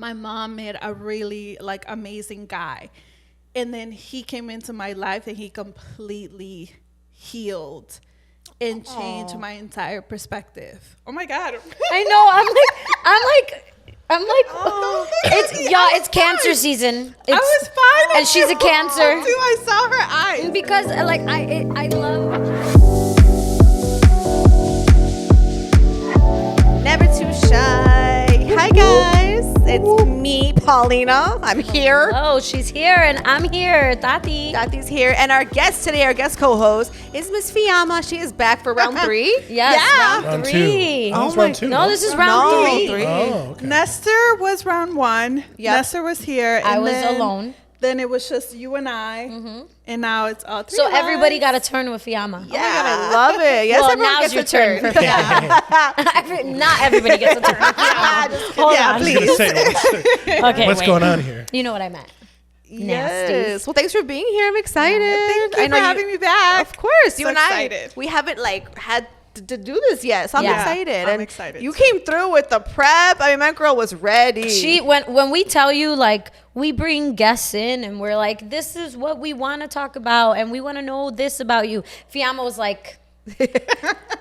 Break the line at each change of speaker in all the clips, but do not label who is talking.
my mom met a really like amazing guy. And then he came into my life and he completely healed and changed my entire perspective. Oh my God.
I know. I'm like, it's cancer season.
I was fine.
And she's a cancer.
Too. I saw her eyes.
Because like I love.
Never too shy. Hi guys, it's me, Paulina. I'm here.
Oh, she's here and I'm here, Tati.
Tati's here, and our guest today, our guest co-host, is Miss Fiama. She is back for round 3.
Yes,
yeah.
round 3.
Oh, it's round 2.
No, this is round 3.
Oh, okay.
Nestor was round 1.
Yep.
Nestor was here. And
I was
then,
alone.
Then it was just you and I. And now it's all 3
So
of us.
everybody got a turn with Fiama.
Yeah. Oh my God, I love it. Yes,
Well,
everyone
now's
gets
your
a
turn
turn.
for Fiama. Not everybody gets a turn. Hold
Yeah,
on.
I was gonna say,
Okay,
what's
wait.
going on here?
You know what I meant.
Yes. Well, thanks for being here. I'm excited.
Thank you
I know
for having me back.
Of course, you
So
and I.
excited.
We haven't had to do this yet, so I'm
Yeah.
excited.
I'm
and
excited
You
too.
came through with the prep. I mean, my girl was ready.
She when we tell you, like, we bring guests in and we're like, this is what we want to talk about and we want to know this about you. Fiamma was like,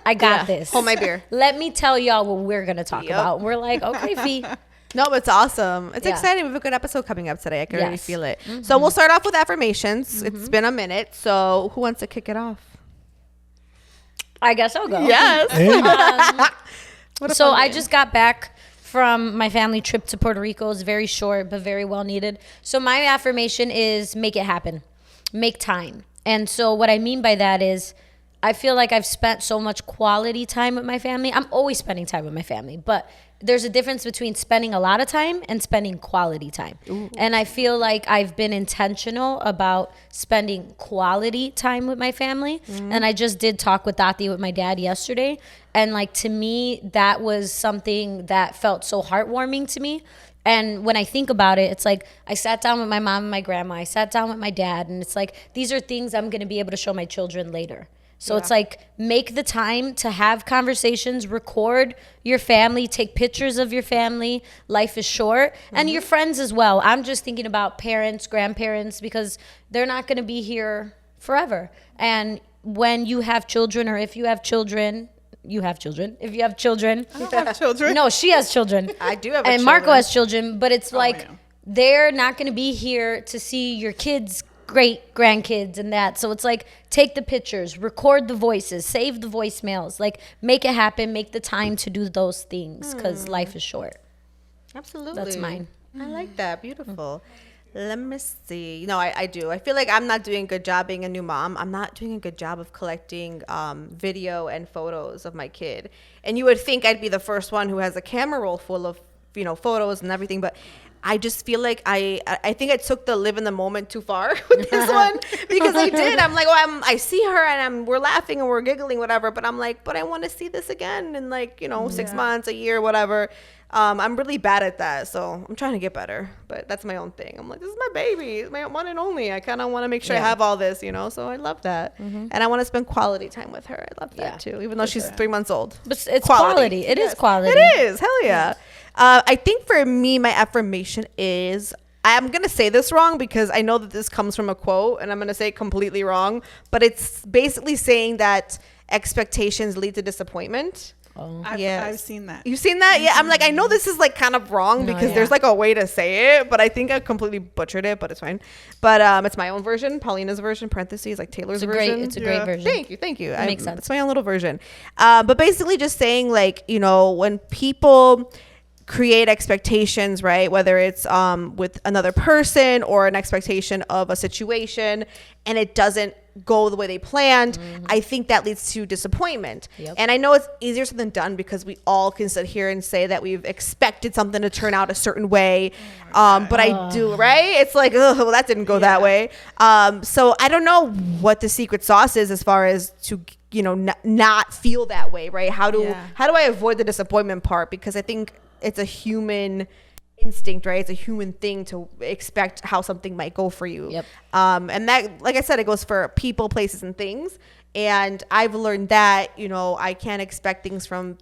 I got this.
Hold my beer.
Let me tell y'all what we're gonna talk
Yep.
about. We're like, okay, Fee.
No, but it's awesome. It's
Yeah.
exciting. We have a good episode coming up today. I can already
Yes.
feel it. So we'll start off with affirmations. It's been a minute. So who wants to kick it off?
I guess I'll go.
Yes.
So I just got back from my family trip to Puerto Rico. It's very short, but very well needed. So my affirmation is make it happen. Make time. And so what I mean by that is I feel like I've spent so much quality time with my family. I'm always spending time with my family, but there's a difference between spending a lot of time and spending quality time. Ooh. And I feel like I've been intentional about spending quality time with my family. And I just did talk with Tati with my dad yesterday. And like, to me, that was something that felt so heartwarming to me. And when I think about it, it's like I sat down with my mom and my grandma. I sat down with my dad. And it's like, these are things I'm going to be able to show my children later. So it's like, make the time to have conversations, record your family, take pictures of your family. Life is short. And your friends as well. I'm just thinking about parents, grandparents, because they're not going to be here forever. And when you have children, or if you have children, you have children. If you have children.
I don't have children.
No, she has children.
I do have
And Marco has children. But it's like,
yeah.
they're not going to be here to see your kids' great grandkids and that. So it's like, take the pictures, record the voices, save the voicemails, like, make it happen, make the time to do those things, because life is short.
Absolutely.
That's mine.
I like that. Beautiful. Let me see. No, I do. I feel like I'm not doing a good job being a new mom. I'm not doing a good job of collecting video and photos of my kid. And you would think I'd be the first one who has a camera roll full of, photos and everything, but I just feel like I think I took the live in the moment too far with this one, because I did. I'm like, I see her and we're laughing and we're giggling, whatever. But I'm like, but I want to see this again in 6 months, a year, whatever. I'm really bad at that, so I'm trying to get better. But that's my own thing. I'm like, this is my baby, it's my one and only. I kind of want to make sure I have all this, So I love that, and I want to spend quality time with her. I love that too, even though she's 3 months old.
But it's quality. It is quality.
It is. Hell yeah. I think for me, my affirmation is, I'm going to say this wrong because I know that this comes from a quote and I'm going to say it completely wrong, but it's basically saying that expectations lead to disappointment.
I've seen that.
You've seen that? Yeah. I'm like, I know this is like kind of wrong because there's like a way to say it, but I think I completely butchered it, but it's fine. But it's my own version, Paulina's version, parentheses, like Taylor's version.
It's a great version.
Thank you.
It makes sense.
It's my own little version. But basically just saying, like, when people create expectations, right? Whether it's with another person or an expectation of a situation, and it doesn't go the way they planned, I think that leads to disappointment.
Yep.
And I know it's easier said than done because we all can sit here and say that we've expected something to turn out a certain way. But I do, right? It's like, well, that didn't go that way. So I don't know what the secret sauce is as far as to not feel that way, right? How do I avoid the disappointment part? Because I think it's a human instinct, right? It's a human thing to expect how something might go for you.
Yep.
And that, like I said, it goes for people, places, and things. And I've learned that, I can't expect things from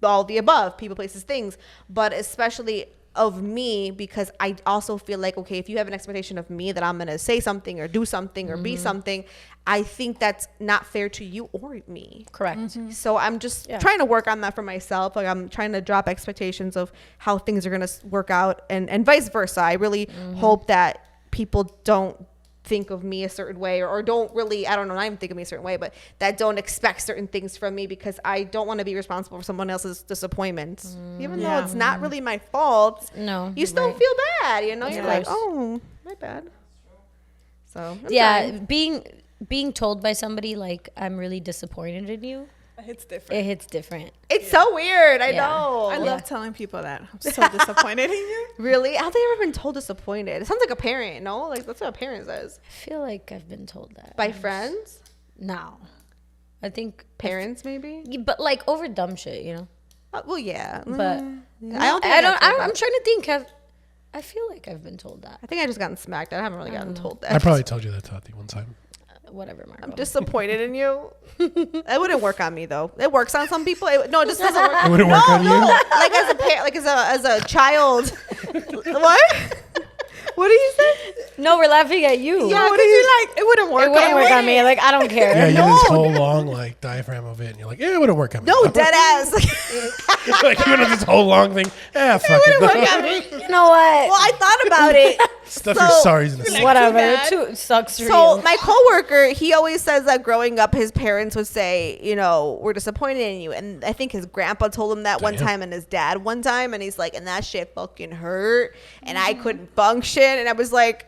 all the above, people, places, things, but especially of me, because I also feel like, okay, if you have an expectation of me that I'm going to say something or do something or be something, I think that's not fair to you or me.
Correct.
So I'm just trying to work on that for myself. Like, I'm trying to drop expectations of how things are going to work out, and vice versa. I really hope that people don't think of me a certain way, or don't really, I don't know, not even think of me a certain way, but that don't expect certain things from me, because I don't want to be responsible for someone else's disappointments. Even though it's not really my fault,
No,
you still feel bad, you know? You're like,
course.
oh, my bad. So I'm
yeah,
trying.
being told by somebody like, I'm really disappointed in you,
It's different.
it hits different.
It's so weird. I
Yeah.
know.
I love telling people that. I'm so disappointed in you.
Really? Have they ever been told disappointed? It sounds like a parent, no? Like, that's what a parent says.
I feel like I've been told that.
By friends?
No. I think
Parents, maybe?
but like over dumb shit, you know.
Well, yeah.
But
I don't think
I'm trying to think. I feel like I've been told that.
I think I just gotten smacked. I haven't really gotten told that.
I probably told you that, Tati, one time.
Whatever, Marco.
I'm disappointed in you. It wouldn't work on me though. It works on some people. It just doesn't work.
It wouldn't work on you?
Like as a parent, like as a child. What? What did you say?
No, we're laughing at you.
Yeah, because you're like, it wouldn't work.
It wouldn't work on me. Like, I don't care.
Yeah, you have this whole long like diaphragm of it, and you're like, yeah, it wouldn't work on me.
No, dead ass.
Like you have this whole long thing. Yeah, fuck it.
Work on me.
You know what?
Well, I thought about it.
Stuff your sorries in the sink.
Whatever.
bad.
It sucks for
So
you.
my coworker, he always says that growing up, his parents would say, you know, we're disappointed in you. And I think his grandpa told him that one
Damn.
time, and his dad one time. And he's like, and that shit fucking hurt. And I couldn't function. And I was like,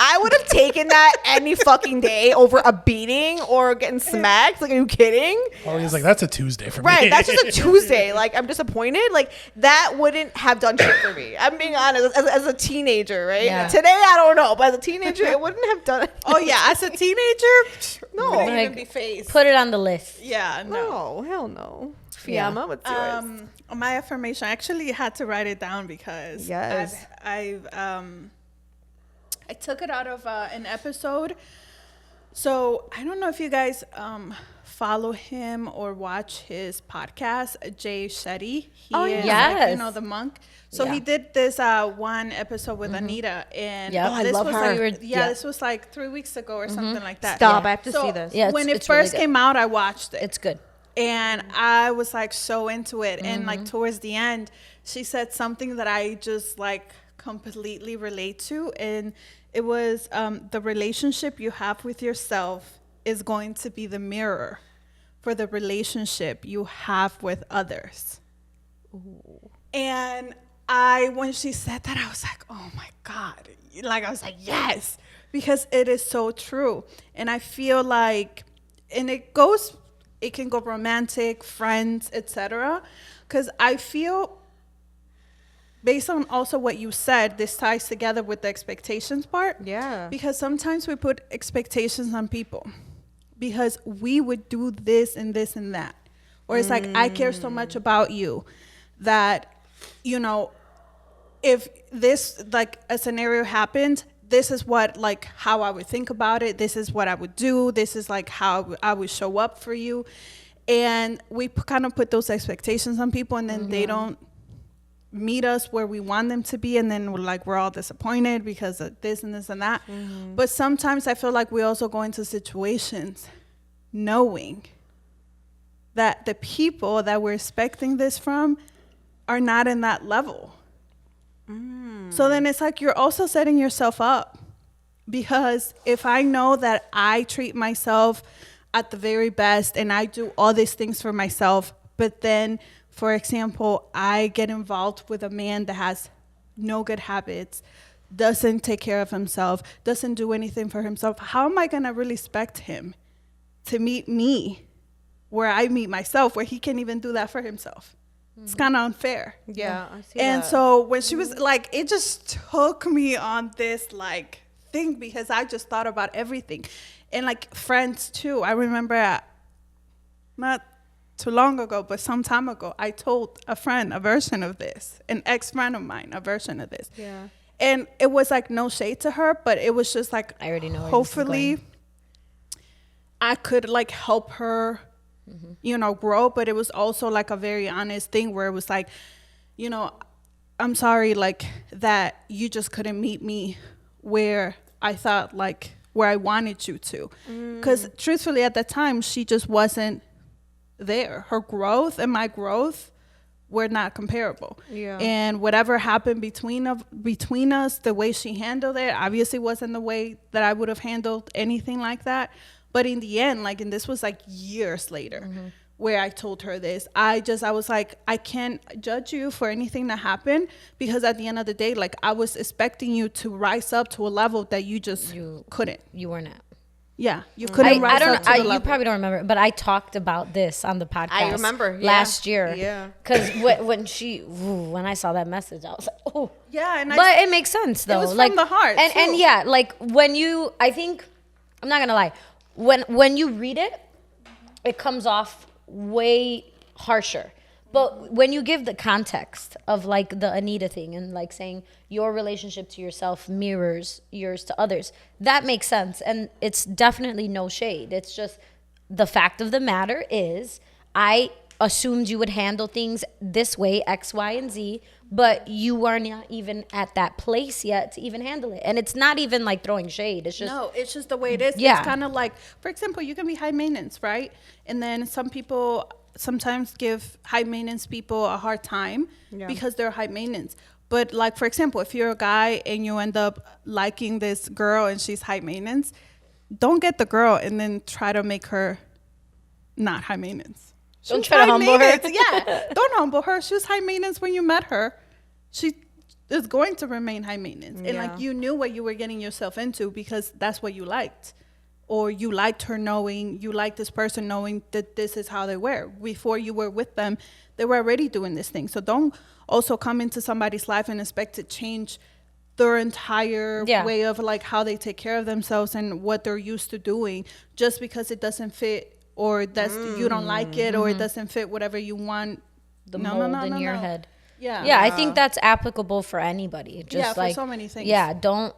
I would have taken that any fucking day over a beating or getting smacked. Like, are you kidding?
Oh, he's like, that's a Tuesday for me.
Right, that's just a Tuesday. Like, I'm disappointed. Like, that wouldn't have done shit for me. I'm being honest. As a teenager, right?
Yeah.
Today, I don't know. But as a teenager, it wouldn't have done it.
Oh yeah, as a teenager,
No.
wouldn't even
Like,
be phased.
Put it on the list.
Yeah, no.
No, hell no.
Yeah.
Fiamma, what's yours?
My affirmation, I actually had to write it down because
Yes.
I took it out of an episode. So I don't know if you guys follow him or watch his podcast, Jay Shetty. He is
yes.
like, the monk. So
Yeah.
he did this one episode with Anita, and
Yep. Oh,
I
this
love
was
her.
like,
Yeah.
this was like 3 weeks ago or something like that.
Stop,
yeah.
I have to
So
see this.
Yeah,
when
it's
it
really
first
good.
came out, I watched it.
It's good.
And I was like so into it. And like towards the end, she said something that I just like completely relate to. And it was the relationship you have with yourself is going to be the mirror for the relationship you have with others. Ooh. And when she said that, I was like, oh my God. Like, I was like, yes, because it is so true. And I feel like, and it can go romantic, friends, etc. Because I feel, based on also what you said, this ties together with the expectations part.
Yeah.
Because sometimes we put expectations on people because we would do this and this and that. Or it's like, I care so much about you that, if this, like, a scenario happened, this is what, like, how I would think about it. This is what I would do. This is, like, how I would show up for you. And we kind of put those expectations on people, and then they don't meet us where we want them to be. And then we're all disappointed because of this and this and that. But sometimes I feel like we also go into situations knowing that the people that we're expecting this from are not in that level. So then it's like you're also setting yourself up, because if I know that I treat myself at the very best and I do all these things for myself, but then, for example, I get involved with a man that has no good habits, doesn't take care of himself, doesn't do anything for himself, how am I going to really expect him to meet me where I meet myself, where he can't even do that for himself? It's kind of unfair.
Yeah, I see
And
that.
so when she was like, it just took me on this like thing, because I just thought about everything. And like friends too. I remember not too long ago, but some time ago, I told a friend a version of this, an ex-friend of mine, a version of this.
Yeah.
And it was like no shade to her, but it was just like,
I already know where this is
hopefully
going.
I could like help her, grow. But it was also like a very honest thing where it was like, I'm sorry, like, that you just couldn't meet me where I thought, like, where I wanted you to. Because truthfully, at that time, she just wasn't there. Her growth and my growth were not comparable.
Yeah.
And whatever happened between us, the way she handled it, obviously wasn't the way that I would have handled anything like that. But in the end, like, and this was like years later, where I told her this, I was like, I can't judge you for anything that happened, because at the end of the day, like, I was expecting you to rise up to a level that you just couldn't.
You were not.
Yeah, you couldn't rise up to the level.
You probably don't remember, but I talked about this on the podcast.
I remember
last year.
Yeah,
because when I saw that message, I was like, oh,
yeah,
but it makes sense though.
It was
like,
from the heart,
and yeah, like when you, I think, I'm not gonna lie, when you read it, it comes off way harsher. But when you give the context of like the Anita thing and like saying your relationship to yourself mirrors yours to others, that makes sense. And it's definitely no shade. It's just the fact of the matter is I assumed you would handle things this way, X, Y, and Z, but you are not even at that place yet to even handle it. And it's not even like throwing shade. It's just,
no, it's just the way it is.
Yeah.
It's kind of like, for example, you can be high maintenance, right? And then some people sometimes give high maintenance people a hard time because they're high maintenance. But like, for example, if you're a guy and you end up liking this girl and she's high maintenance, don't get the girl and then try to make her not high maintenance.
Don't try to humble her.
Yeah, don't humble her. She was high maintenance when you met her. She is going to remain high maintenance. And like, you knew what you were getting yourself into because that's what you liked. Or you liked her knowing, you liked this person knowing that this is how they were. Before you were with them, they were already doing this thing. So don't also come into somebody's life and expect to change their entire way of like how they take care of themselves and what they're used to doing just because it doesn't fit or that's you don't like it or it doesn't fit whatever you want.
The mold in your head.
Yeah.
Yeah, I think that's applicable for anybody. Just
for
like,
so many things.
Yeah, don't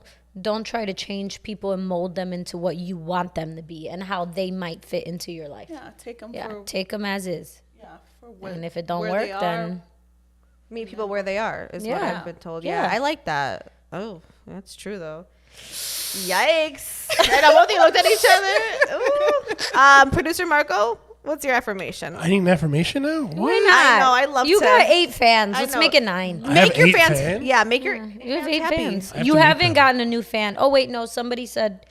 try to change people and mold them into what you want them to be and how they might fit into your life.
Yeah, take them
take them as is.
Yeah, for what,
and if it don't work, then
meet people where they are is what I've been told. Yeah, I like that. Oh, that's true though. Yikes! And both of you looked at each other. Ooh. Producer Marco, what's your affirmation?
I need an affirmation now? What?
why not?
I know, I love
you
to.
got 8 fans. Let's make it 9.
I have
Make your
8
fans,
fans?
yeah, make your
You have 8
happy.
fans.
I have
You
to meet
haven't
them.
gotten a new fan. Oh wait, no. Somebody said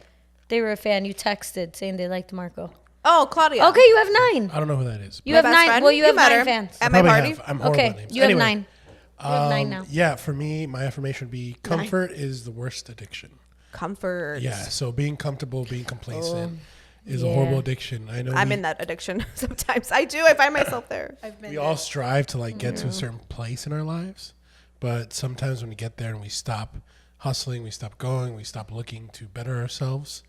they were a fan. You texted saying they liked Marco.
Oh, Claudia.
Okay, you have 9.
I don't know who that is.
You
My
have
best
9.
friend?
Well, you have
met
9
her
fans.
at my
Probably
party.
have. I'm horrible at
Okay,
names.
you have
Anyway,
9. You have 9 now.
Yeah, for me, my affirmation would be comfort is the worst addiction.
Comfort.
Yeah, so being comfortable, being complacent is a horrible addiction. I know
I'm in that addiction sometimes. I do. I find myself there.
we all strive to like get to a certain place in our lives, but sometimes when we get there and we stop hustling, we stop going, we stop looking to better ourselves,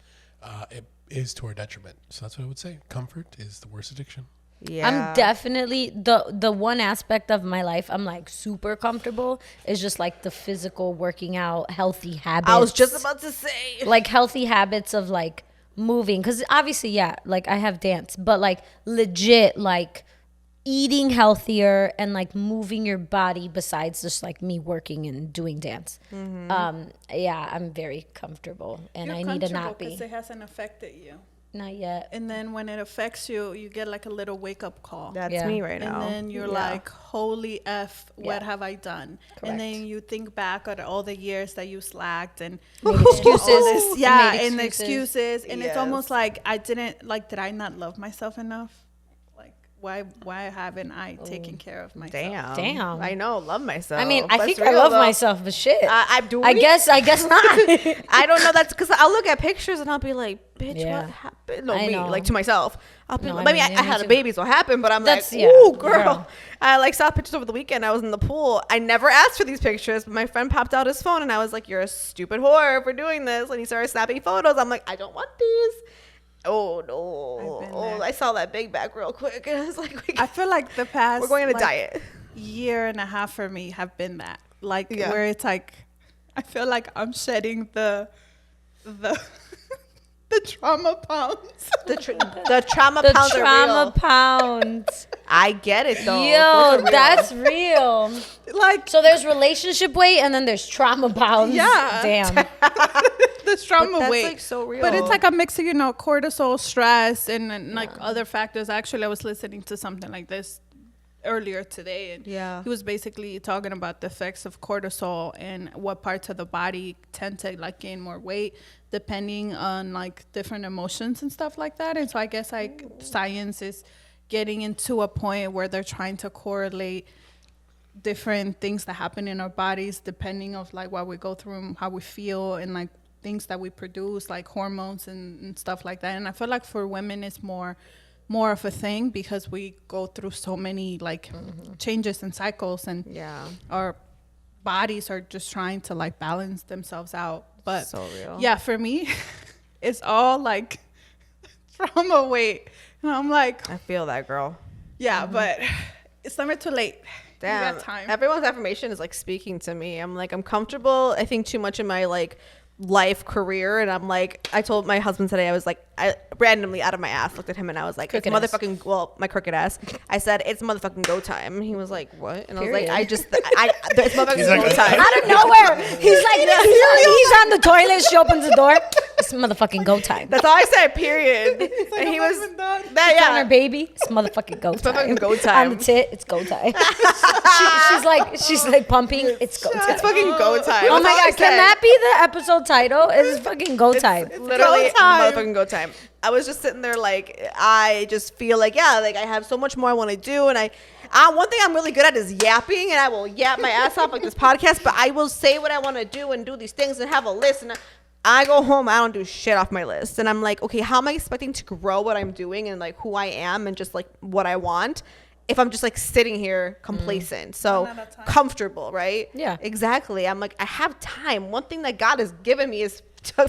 it is to our detriment. So that's what I would say. Comfort is the worst addiction.
Yeah.
I'm definitely the one aspect of my life I'm like super comfortable is just like the physical working out, healthy habits.
I was just about to say.
like healthy habits of like moving, because obviously like I have dance, but like legit like eating healthier and like moving your body besides just like me working and doing dance. I'm very comfortable and
You're
I need to not
comfortable 'cause
be.
it hasn't affected you.
Not yet.
And then when it affects you, you get like a little wake up call.
That's me right now.
And then you're like, holy F, what have I done?
Correct.
And then you think back at all the years that you slacked and
Made excuses.
all this,
Made
and the
excuses.
excuses. And it's almost
Yes.
like did I not love myself enough? Like, why haven't I taken care of myself?
Damn.
I know. Love myself.
I mean, I
That's
think I
real,
love
though.
myself, but shit.
I do.
I guess not.
I don't know. That's because I'll look at pictures and I'll be like, bitch,
Yeah.
what happened? No,
I
me,
know.
like to myself. I'll be
No,
like,
I
I mean,
mean,
I
me
had a
too.
baby, so it happened, but I'm
That's-
like,
yeah,
ooh, girl.
girl.
I like saw pictures over the weekend. I was in the pool. I never asked for these pictures, but my friend popped out his phone and I was like, you're a stupid whore for doing this. And he started snapping photos. I'm like, I don't want these. Oh, no.
I've been
Oh,
there.
I saw that big back real quick. And I was like,
I feel like the past
we're going on a
like,
diet.
year and a half for me have been that. Like
Yeah.
where it's like I feel like I'm shedding the The trauma pounds.
The trauma
The
pounds
trauma
are real.
pounds.
I get it though.
Yo,
Those are real.
that's real.
Like,
So there's relationship weight and then there's trauma pounds.
Yeah.
Damn.
the trauma
that's,
weight.
like, so real.
But it's like a mix of, cortisol, stress, and like other factors. Actually, I was listening to something like this earlier today, and
Yeah.
he was basically talking about the effects of cortisol and what parts of the body tend to like gain more weight depending on like different emotions and stuff like that. And so I guess like science is getting into a point where they're trying to correlate different things that happen in our bodies depending of like what we go through and how we feel, and like things that we produce, like hormones and stuff like that. And I feel like for women it's more of a thing because we go through so many like changes and cycles, and
Yeah.
our bodies are just trying to like balance themselves out. But
So real.
yeah, for me it's all like trauma weight, and I'm like,
I feel that, girl.
yeah, but it's never too late.
Damn.
You got time.
Everyone's affirmation is like speaking to me. I'm like, I'm comfortable. I think too much in my like life career, and I'm like, I told my husband today, I was like, I randomly out of my ass looked at him and I was like,
Crooked
it's
ass.
motherfucking, well, my crooked ass. I said, it's motherfucking go time. And he was like, what? And I was like,
Period.
it's motherfucking
He's like,
go time.
Out of nowhere. He's like, he's on the toilet. She opens the door. It's motherfucking go time.
That's all I said, period.
like,
And he
I'm not
was,
even done.
that,
On her
yeah.
baby, it's motherfucking go time.
motherfucking go time.
On the tit, it's go time. she's like pumping. It's go time.
It's fucking go time.
Oh
That's
my
all I
god, can
said.
that be the episode title? It's fucking go time.
Literally
go time.
motherfucking go time. I was just sitting there like, I just feel like, yeah, like I have so much more I want to do, and I one thing I'm really good at is yapping, and I will yap my ass off like this podcast, but I will say what I want to do and do these things and have a list, and I go home, I don't do shit off my list, and I'm like, okay, how am I expecting to grow what I'm doing and like who I am and just like what I want if I'm just like sitting here complacent, so
One at a time.
comfortable, right?
Yeah.
Exactly. I'm like, I have time. One thing that God has given me is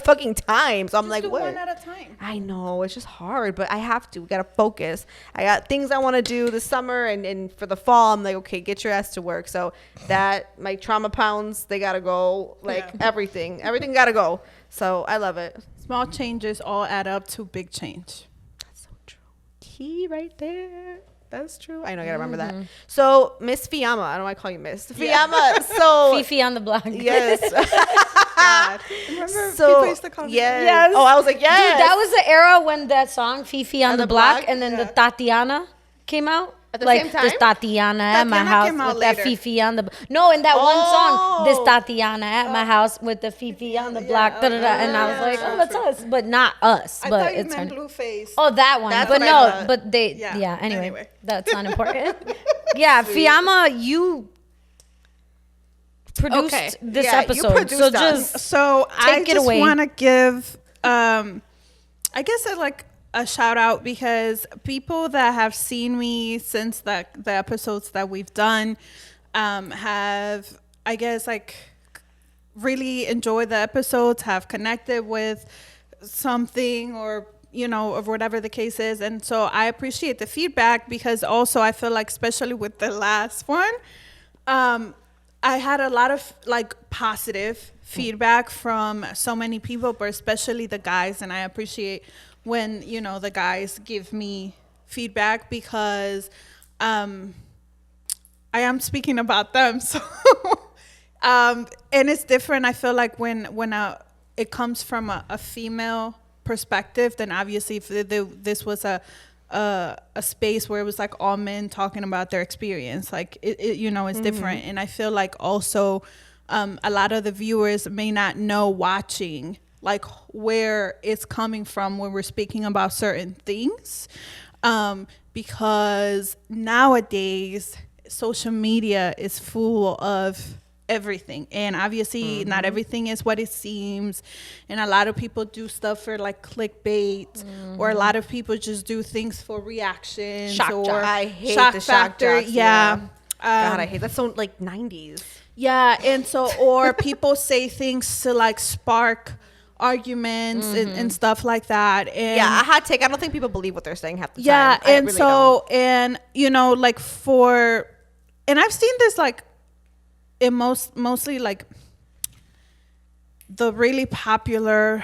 fucking time. So I'm like,
do
what?
one at a time.
I know it's just hard, but I have to. We gotta focus. I got things I want to do this summer, and for the fall, I'm like, okay, get your ass to work. So that my trauma pounds, they gotta go. Like
Yeah.
everything gotta go. So I love it.
Small changes all add up to big change.
That's so true. Key right there. That's true. I know. I gotta remember that. So Miss Fiama, I don't know why I call you Miss Fiama. So
Fifi on the block.
yes.
God. Remember
So
people used to call me
yes.
Yes.
Oh, I was like, yes.
Dude, that was the era when that song Fifi on the block,
block?
and then the
Yeah.
Tatiana came out.
At the
like
same time?
this Tatiana at my
Tatiana
house
came out
with that
later.
Fifi on the no, in that one song, this
Oh.
Tatiana at my house with the Fifi on the block, da, da, da, and I was like, oh, that's us, but not us,
I
but
thought you
it's her.
meant Blueface.
Oh, that one.
That's
But
what I
no,
thought.
but they,
Yeah,
yeah, anyway,
anyway.
that's not important. Yeah, Fiamma, you produced
Okay.
this
Yeah, you
episode.
produced
So
us.
just,
So I
Take it
just
away.
want to give, I guess, a shout out because people that have seen me since the episodes that we've done have, I guess, like really enjoyed the episodes, have connected with something or or whatever the case is. And so I appreciate the feedback because also I feel like, especially with the last one, I had a lot of like positive feedback from so many people, but especially the guys. And I appreciate when, the guys give me feedback because I am speaking about them. So, and it's different. I feel like when it comes from a female perspective, then obviously if this was a space where it was like all men talking about their experience, like it's different. And I feel like also a lot of the viewers may not know watching like where it's coming from when we're speaking about certain things, because nowadays social media is full of everything, and obviously not everything is what it seems, and a lot of people do stuff for like clickbait, or a lot of people just do things for reactions.
Shock
or
jock.
I hate
shock
the shock
factor.
jocks,
Yeah.
God, I hate that's so like 90s.
Yeah, and so or people say things to like spark arguments and stuff like that. And
Yeah, a hot take. I don't think people believe what they're saying half the
yeah,
time. I
and
really
so and like and I've seen this like in mostly like the really popular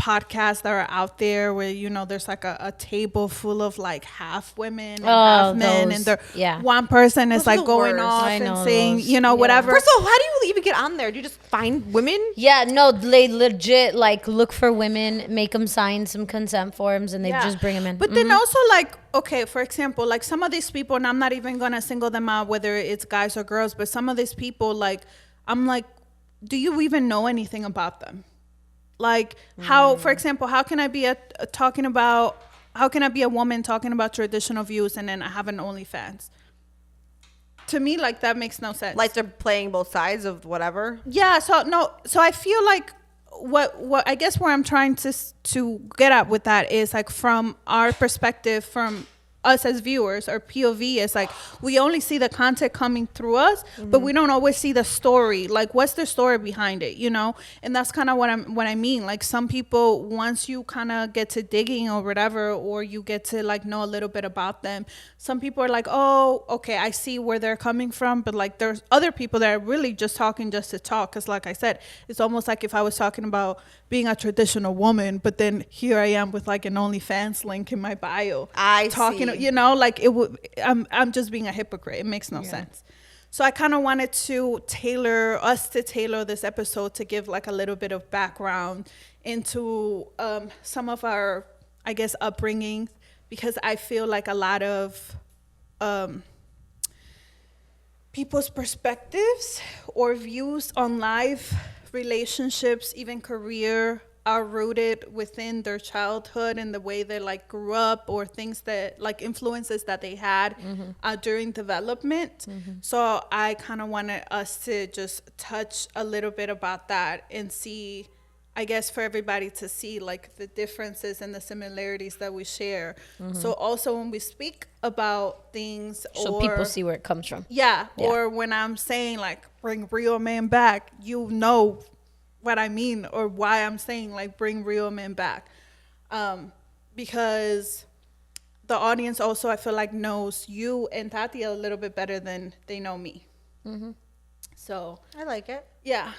podcasts that are out there where, you know, there's like a table full of like half women and half men, and one person is like going off and saying, you know, whatever.
First of all, how do you even get on there? Do you just find women?
Yeah, no, they legit like look for women, make them sign some consent forms, and they just bring them in.
But then also, like, okay, for example, like some of these people, and I'm not even gonna single them out whether it's guys or girls, but some of these people, like, I'm like, do you even know anything about them? Like, how, for example, how can I be a woman talking about traditional views and then I have an OnlyFans? To me, like, that makes no sense.
Like, they're playing both sides of whatever.
Yeah. So I feel like what I guess where I'm trying to get at with that is, like, from our perspective, from us as viewers, or POV, is like we only see the content coming through us, but we don't always see the story. Like, what's the story behind it, you know? And that's kind of what I mean. Like, some people, once you kind of get to digging or whatever, or you get to like know a little bit about them, some people are like, oh, okay, I see where they're coming from. But like, there's other people that are really just talking just to talk. Because like I said, it's almost like if I was talking about being a traditional woman, but then here I am with like an OnlyFans link in my bio.
I see.
You know, like, it would. I'm just being a hypocrite. It makes no sense. So I kind of wanted to tailor this episode to give like a little bit of background into some of our, I guess, upbringing, because I feel like a lot of people's perspectives or views on life, relationships, even career, are rooted within their childhood and the way they like grew up, or things that like influences that they had during development. So I kind of wanted us to just touch a little bit about that and see, I guess, for everybody to see like the differences and the similarities that we share. So also when we speak about things,
so people see where it comes from.
Yeah. Or when I'm saying like bring real men back, you know what I mean, or why I'm saying like bring real men back, because the audience also, I feel like, knows you and Tati a little bit better than they know me. So
I like it.
Yeah.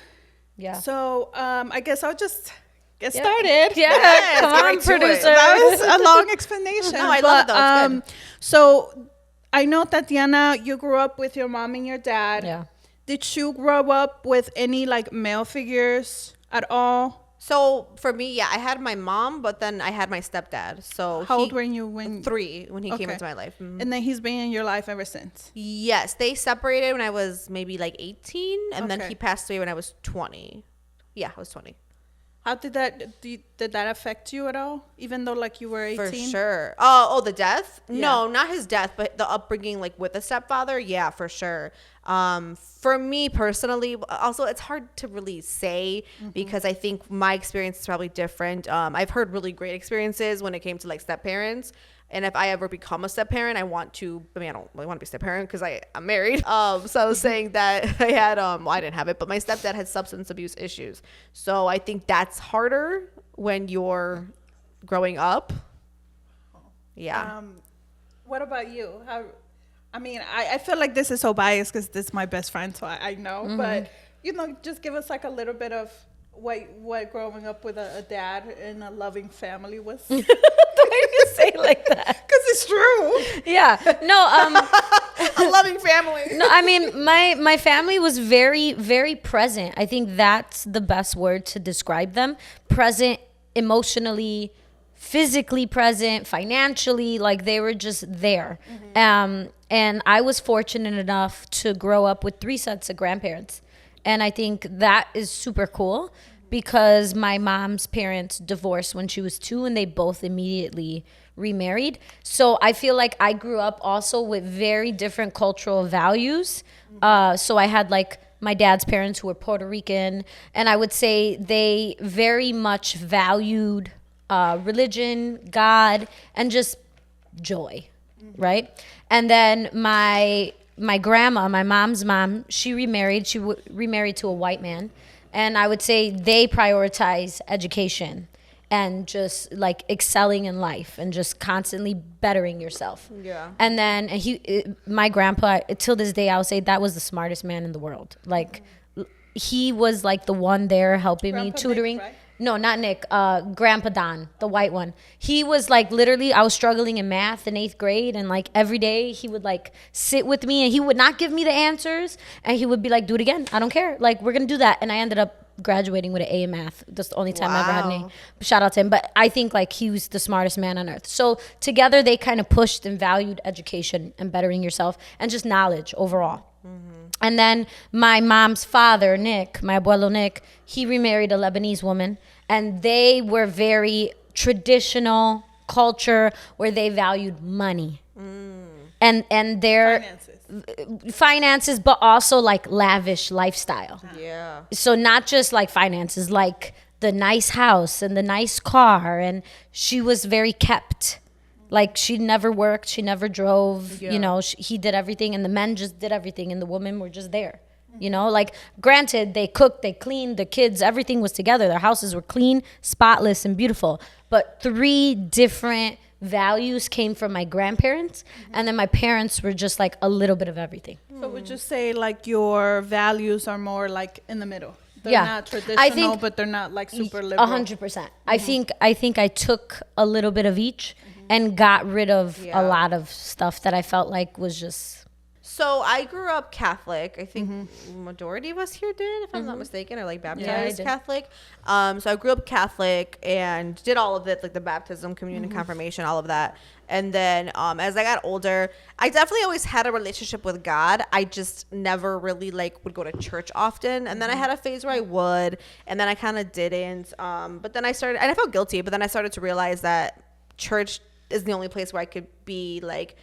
So I guess I'll just get
started.
Yes,
come on, producer.
That was a long explanation.
No, I love it though. It's good.
So I know, Tatiana, you grew up with your mom and your dad.
Yeah.
Did you grow up with any like male figures at all?
So for me, yeah, I had my mom, but then I had my stepdad. So
how old were you when
3 when he came into my life?
And then he's been in your life ever since?
Yes, they separated when I was maybe like 18, and then he passed away when I was 20. Yeah, I was 20.
How did that affect you at all? Even though like you were 18?
For sure. Oh, the death?
Yeah.
No, not his death, but the upbringing like with a stepfather. Yeah, for sure. For me personally, also it's hard to really say because I think my experience is probably different. I've heard really great experiences when it came to like step parents. And if I ever become a step parent, I don't really want to be a step parent because I'm married. So I was saying that I had, I didn't have it, but my stepdad had substance abuse issues. So I think that's harder when you're growing up. Yeah.
What about you? I feel like this is so biased because this is my best friend, so I know. But, just give us like a little bit of what growing up with a dad in a loving family was.
Why do you say it like that?
Because it's true.
Yeah. No.
A loving family.
No, I mean my family was very, very present. I think that's the best word to describe them. Present emotionally, physically present, financially, like they were just there. And I was fortunate enough to grow up with 3 sets of grandparents. And I think that is super cool because my mom's parents divorced when she was 2 and they both immediately remarried. So I feel like I grew up also with very different cultural values. So I had like my dad's parents who were Puerto Rican, and I would say they very much valued religion, God, and just joy, right? And then my grandma, my mom's mom, she remarried. She remarried to a white man. And I would say they prioritize education and just like excelling in life and just constantly bettering yourself.
Yeah.
And then my grandpa, till this day, I would say that was the smartest man in the world. Like he was like the one there helping me, tutoring.
Nick, right?
No, not Nick. Grandpa Don, the white one. He was like literally, I was struggling in math in 8th grade, and like every day he would like sit with me and he would not give me the answers, and he would be like, "Do it again. I don't care. Like we're gonna do that." And I ended up graduating with an A in math. That's the only time I ever had an A. Shout out to him. But I think like he was the smartest man on earth. So together they kind of pushed and valued education and bettering yourself and just knowledge overall. And then my mom's father, Nick, my abuelo Nick, he remarried a Lebanese woman, and they were very traditional culture where they valued money and their finances, but also like lavish lifestyle.
Yeah.
So not just like finances, like the nice house and the nice car, and she was very kept. Like she never worked, she never drove, you know, he did everything, and the men just did everything, and the women were just there, you know, like granted they cooked, they cleaned, the kids, everything was together. Their houses were clean, spotless, and beautiful. But 3 different values came from my grandparents, and then my parents were just like a little bit of everything.
So would you say like your values are more like in the middle? They're not traditional, but they're not like super liberal.
100%. I think I took a little bit of each and got rid of a lot of stuff that I felt like was just.
So I grew up Catholic. I think majority of us here did, if I'm not mistaken, or like baptized Catholic. So I grew up Catholic and did all of it, like the baptism, communion, confirmation, all of that. And then as I got older, I definitely always had a relationship with God. I just never really like would go to church often. And then I had a phase where I would, and then I kind of didn't. But then I started, and I felt guilty, but then I started to realize that church is the only place where I could be like,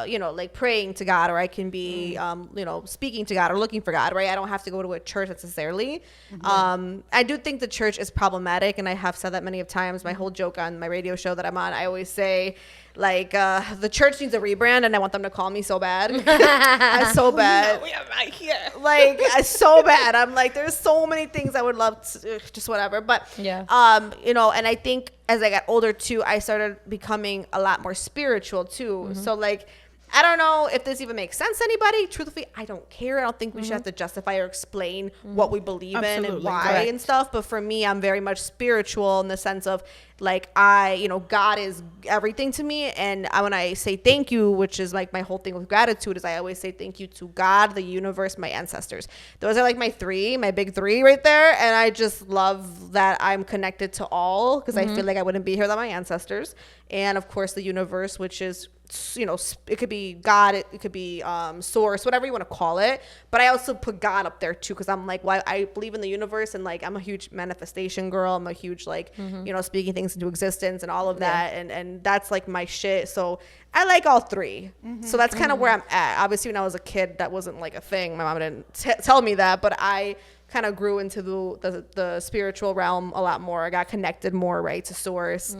you know, like praying to God, or I can be, you know, speaking to God or looking for God, right? I don't have to go to a church necessarily. I do think the church is problematic, and I have said that many of times. My whole joke on my radio show that I'm on, I always say, like, the church needs a rebrand, and I want them to call me so bad. I'm so bad.
We are right here.
Like, so bad. I'm like, there's so many things I would love to, just whatever. But, you know, and I think as I got older too, I started becoming a lot more spiritual too. So like, I don't know if this even makes sense to anybody. Truthfully, I don't care. I don't think we should have to justify or explain what we believe in and why and stuff. But for me, I'm very much spiritual in the sense of like, you know, God is everything to me. And when I say thank you, which is like my whole thing with gratitude, is I always say thank you to God, the universe, my ancestors. Those are like my big three right there. And I just love that I'm connected to all, because I feel like I wouldn't be here without my ancestors. And of course, the universe, which is, you know, it could be God, it could be source, whatever you want to call it. But I also put God up there too, because I'm like, well, I believe in the universe, and like I'm a huge manifestation girl. I'm a huge like, you know, speaking things into existence and all of that, and that's like my shit. So I like all 3. So that's kind of where I'm at. Obviously, when I was a kid, that wasn't like a thing. My mom didn't tell me that, but I kind of grew into the spiritual realm a lot more. I got connected more, right, to source.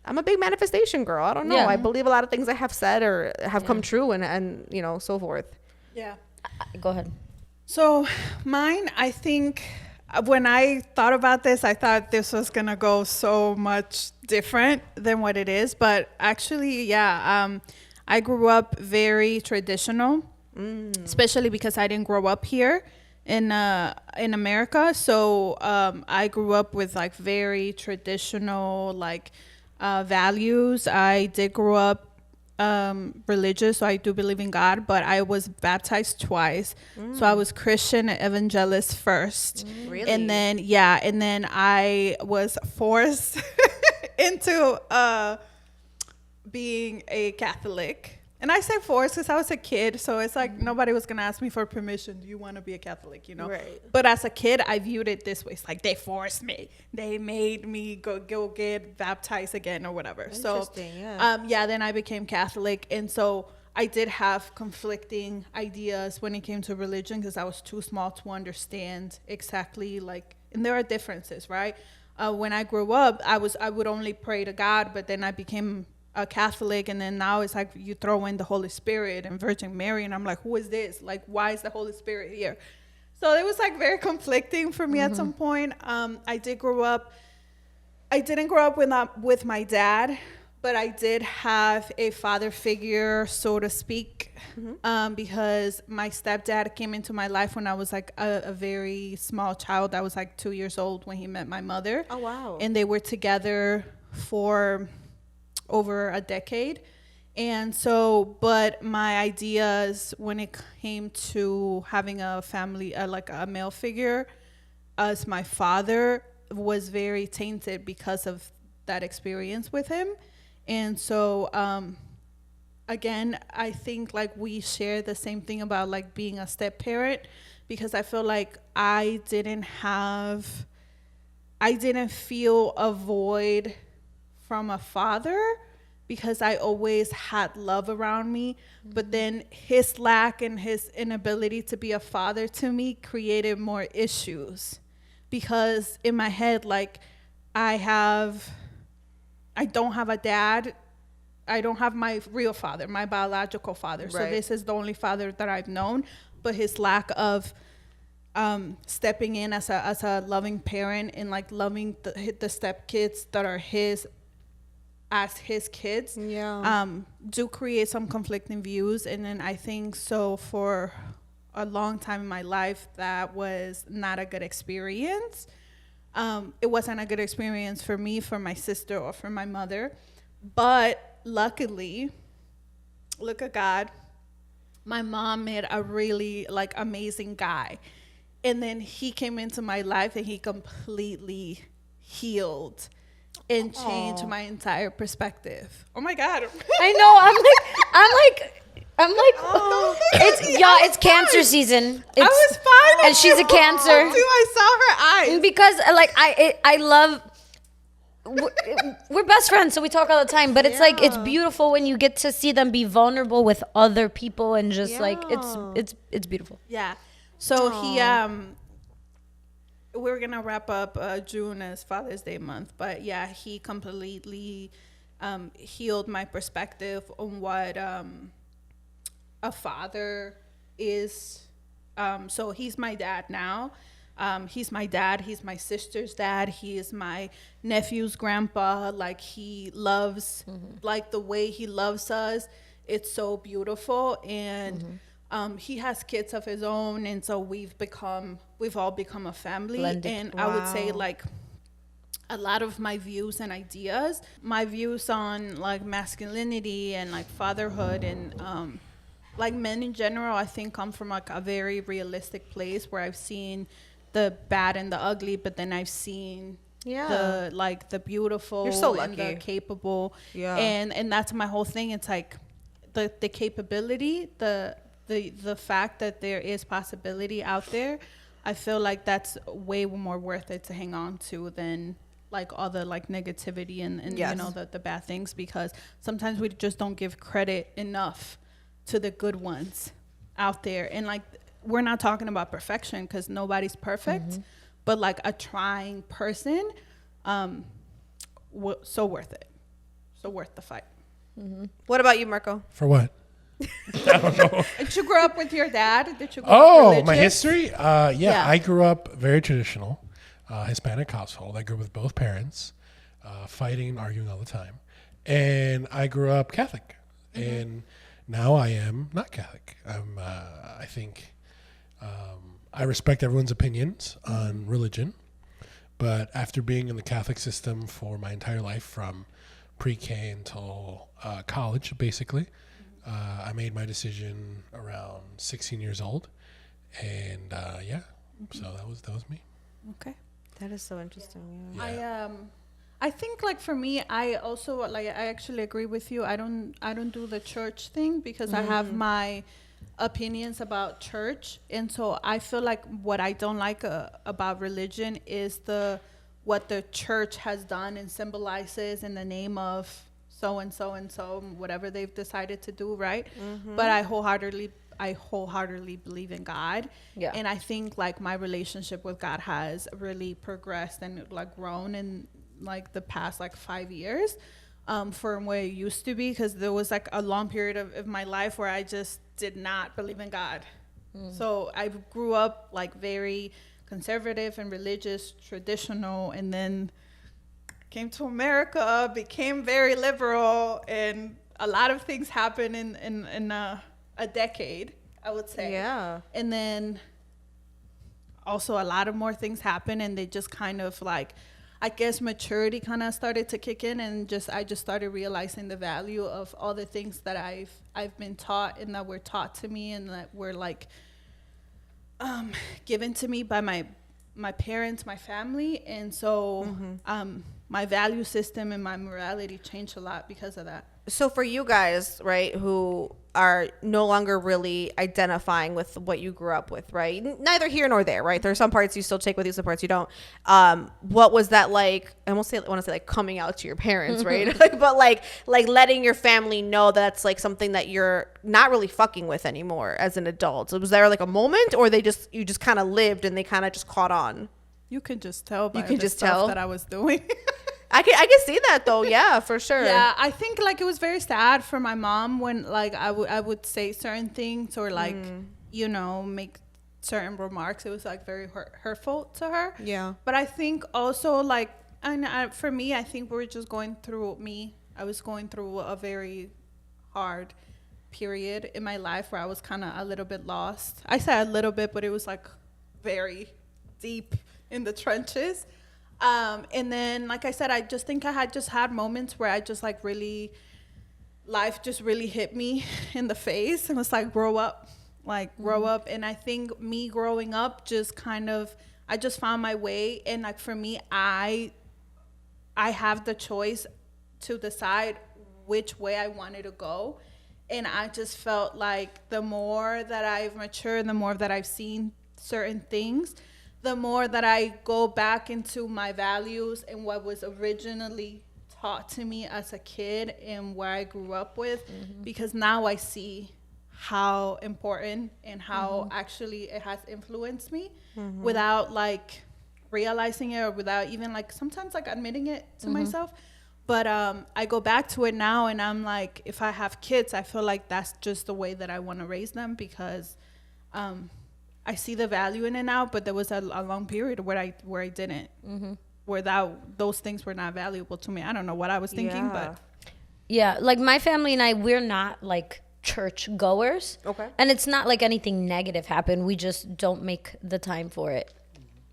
I'm a big manifestation girl. I don't know. I believe a lot of things I have said or have come true, and you know, so forth.
Yeah.
Go ahead.
So mine, I think when I thought about this, I thought this was going to go so much different than what it is. But actually, I grew up very traditional, especially because I didn't grow up here in America. So I grew up with like very traditional, like, values. I did grow up religious, so I do believe in God, but I was baptized twice. So I was Christian and evangelist first.
Really?
And then I was forced into being a Catholic. And I say forced because I was a kid, so it's like nobody was gonna ask me for permission. Do you want to be a Catholic? You know.
Right.
But as a kid, I viewed it this way. It's like they forced me. They made me go get baptized again or whatever.
Interesting.
Then I became Catholic, and so I did have conflicting ideas when it came to religion because I was too small to understand exactly like. And there are differences, right? When I grew up, I would only pray to God, but then I became a Catholic, and then now it's like you throw in the Holy Spirit and Virgin Mary, and I'm like, who is this? Like, why is the Holy Spirit here? So it was like very conflicting for me at some point. I didn't grow up with my dad. But I did have a father figure, so to speak, because my stepdad came into my life when I was like a very small child. I was like 2 years old when he met my mother.
Oh, wow.
And they were together for over a decade. And so, but my ideas when it came to having a family, like a male figure as my father, was very tainted because of that experience with him. And so, again, I think like we share the same thing about like being a step parent, because I feel like I didn't feel a void from a father, because I always had love around me. But then his lack and his inability to be a father to me created more issues, because in my head, like I don't have a dad. I don't have my real father, my biological father. Right. So this is the only father that I've known. But his lack of stepping in as a loving parent and like loving the step kids that are his as his kids, do create some conflicting views. And then I think so for a long time in my life, that was not a good experience. It wasn't a good experience for me, for my sister, or for my mother. But luckily, look at God, my mom met a really like amazing guy. And then he came into my life and he completely healed and changed my entire perspective. Oh my God.
I know. I'm like, it's cancer season.
I was fine.
And she's a Cancer.
Too. I saw her eyes.
Because like I love, we're best friends, so we talk all the time, but it's like, it's beautiful when you get to see them be vulnerable with other people, and just like, it's beautiful.
Yeah. So he, we're going to wrap up June as Father's Day month, but yeah, he completely healed my perspective on what a father is. So he's my dad now. He's my dad. He's my sister's dad. He is my nephew's grandpa. Like, he loves, like the way he loves us. It's so beautiful. And he has kids of his own. And so we've all become a family. Blended. And I would say like a lot of my views and ideas, my views on like masculinity and like fatherhood and, like men in general, I think come from like a very realistic place where I've seen the bad and the ugly, but then I've seen the like the beautiful. You're so lucky. And the capable. Yeah. And that's my whole thing. It's like the capability, the fact that there is possibility out there. I feel like that's way more worth it to hang on to than like all the like negativity and you know the bad things, because sometimes we just don't give credit enough to the good ones out there. And like, we're not talking about perfection, because nobody's perfect, but like a trying person, so worth it, so worth the fight.
What about you, Marco?
For what? I don't know.
Did you grow up with your dad? Did you grow up religious?
My history? Yeah, I grew up very traditional, Hispanic household. I grew up with both parents, fighting and arguing all the time. And I grew up Catholic. And now I am not Catholic. I think I respect everyone's opinions on religion, but after being in the Catholic system for my entire life, from pre-K until college, basically, I made my decision around 16 years old, and so that was me.
Okay,
that is so interesting.
Yeah. I think like for me, I also like, I actually agree with you. I don't do the church thing, because I have my opinions about church. And so I feel like what I don't like about religion is what the church has done and symbolizes in the name of so and so and so, whatever they've decided to do, right? But I wholeheartedly believe in God. Yeah. And I think like my relationship with God has really progressed and like grown in like the past like 5 years from where it used to be, because there was like a long period of my life where I just did not believe in God. So I grew up like very conservative and religious, traditional, and then came to America, became very liberal, and a lot of things happened in a decade, I would say.
Yeah.
And then also a lot of more things happened, and they just kind of like, I guess maturity kind of started to kick in, and I just started realizing the value of all the things that I've been taught and that were taught to me and that were like given to me by my parents, my family. And so my value system and my morality changed a lot because of that.
So for you guys, right, who are no longer really identifying with what you grew up with, right? Neither here nor there, right? There's some parts you still take with you, some parts you don't. What was that like? I want to say like coming out to your parents, right? But like letting your family know that's like something that you're not really fucking with anymore as an adult. So was there like a moment, or you just kind of lived and they kind of just caught on?
You can just tell by
You can
the
just
stuff
tell?
that I was doing.
I can see that though. Yeah, for sure.
Yeah, I think like it was very sad for my mom when like I would say certain things or like make certain remarks. It was like very hurtful to her.
Yeah.
But I think also like for me, I think we're just going through I was going through a very hard period in my life where I was kind of a little bit lost. I say a little bit, but it was like very deep in the trenches. And then, like I said, I just think I had moments where I just like really, life just really hit me in the face and was like, grow up. And I think me growing up just kind of, I just found my way. And like for me, I have the choice to decide which way I wanted to go. And I just felt like the more that I've matured, the more that I've seen certain things, the more that I go back into my values and what was originally taught to me as a kid and where I grew up with, because now I see how important and how actually it has influenced me without like realizing it or without even like sometimes like admitting it to myself. But I go back to it now and I'm like, if I have kids, I feel like that's just the way that I want to raise them because I see the value in it now, but there was a long period where I didn't, where those things were not valuable to me. I don't know what I was thinking, but
yeah, like my family and I, we're not like church goers.
Okay.
And it's not like anything negative happened. We just don't make the time for it.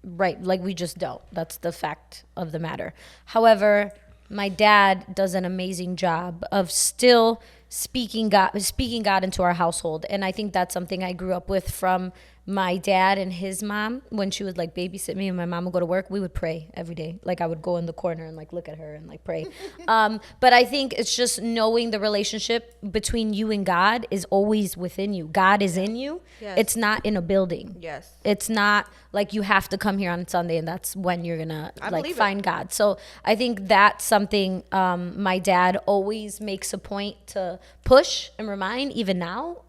Right. Like we just don't. That's the fact of the matter. However, my dad does an amazing job of still speaking God into our household. And I think that's something I grew up with from my dad and his mom. When she would like babysit me and my mom would go to work, we would pray every day. Like I would go in the corner and like look at her and like pray. But I think it's just knowing the relationship between you and God is always within you. God is in you.
Yes.
It's not in a building.
Yes.
It's not like you have to come here on Sunday and that's when you're gonna like find God. So I think that's something my dad always makes a point to push and remind even now.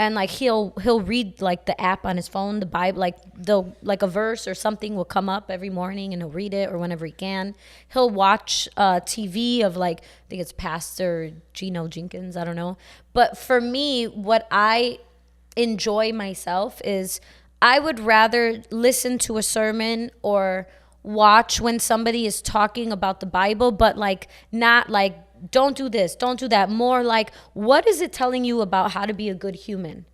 And like he'll read like the app on his phone, the Bible, like a verse or something will come up every morning and he'll read it or whenever he can. He'll watch TV of like, I think it's Pastor Gino Jenkins, I don't know. But for me, what I enjoy myself is I would rather listen to a sermon or watch when somebody is talking about the Bible, but like not like, don't do this, don't do that. More like, what is it telling you about how to be a good human?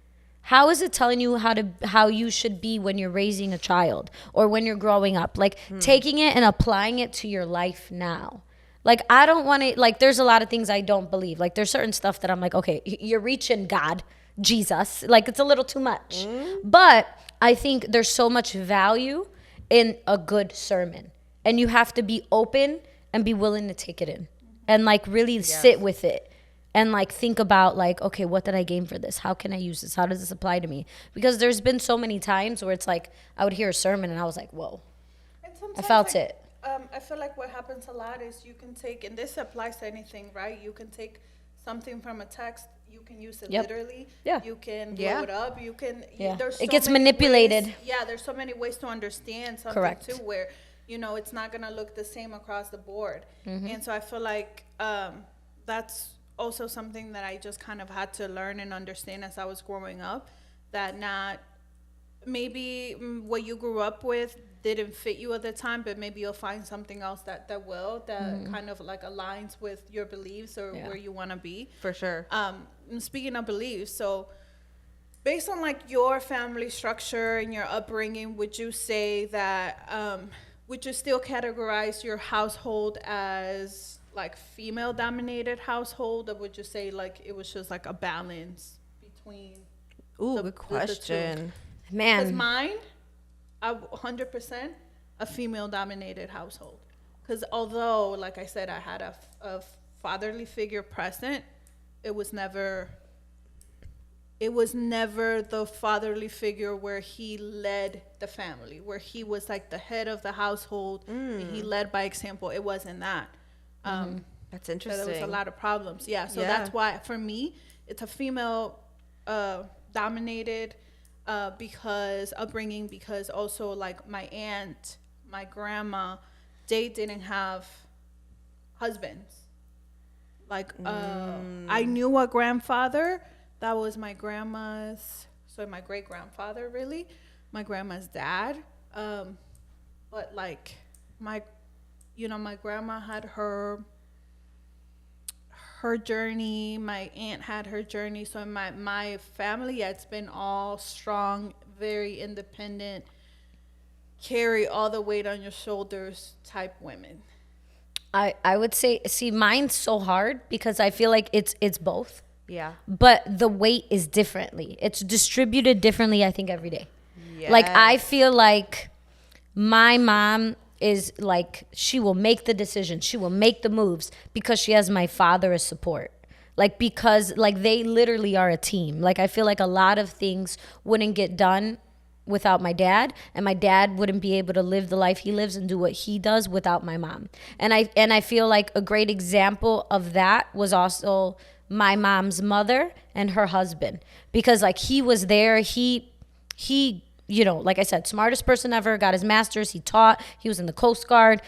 How is it telling you how you should be when you're raising a child or when you're growing up? Like taking it and applying it to your life now. Like I don't want to, like there's a lot of things I don't believe. Like there's certain stuff that I'm like, okay, you're reaching God, Jesus. Like it's a little too much. But I think there's so much value in a good sermon. And you have to be open and be willing to take it in. And like really sit with it and like think about like, okay, what did I gain for this? How can I use this? How does this apply to me? Because there's been so many times where it's like I would hear a sermon and I was like, whoa, I felt it.
I feel like what happens a lot is you can take, and this applies to anything, right? You can take something from a text, you can use it literally.
Yeah.
You can blow it up. You can.
Yeah.
There's
It
so
gets
many
manipulated.
ways- there's so many ways to understand something
Correct.
too, where it's not gonna look the same across the board. And so I feel like that's also something that I just kind of had to learn and understand as I was growing up. That not maybe what you grew up with didn't fit you at the time, but maybe you'll find something else that will, that kind of like aligns with your beliefs or where you want to be.
For sure.
And speaking of beliefs, so based on like your family structure and your upbringing, would you say that, would you still categorize your household as like female dominated household, or would you say like it was just like a balance between?
Ooh, good question.
Because mine, 100% a female dominated household. Because although, like I said, I had a fatherly figure present, it was never the fatherly figure where he led the family, where he was like the head of the household and he led by example. It wasn't that.
That's interesting.
So there was a lot of problems. Yeah. So that's why for me, it's a female dominated upbringing, because also like my aunt, my grandma, they didn't have husbands. Like I knew a grandfather that was my grandma's, so my great grandfather, really, my grandma's dad. But like my grandma had her journey, my aunt had her journey. So my family, it's been all strong, very independent, carry all the weight on your shoulders type women.
I would say, see, mine's so hard because I feel like it's both.
Yeah.
But the weight is differently. It's distributed differently, I think, every day.
Yes.
Like, I feel like my mom is like, she will make the decision. She will make the moves because she has my father as support. Like, because like they literally are a team. Like, I feel like a lot of things wouldn't get done without my dad, and my dad wouldn't be able to live the life he lives and do what he does without my mom. And I feel like a great example of that was also my mom's mother and her husband, because like he was there, he you know, like I said, smartest person ever, got his master's, he taught, he was in the Coast Guard,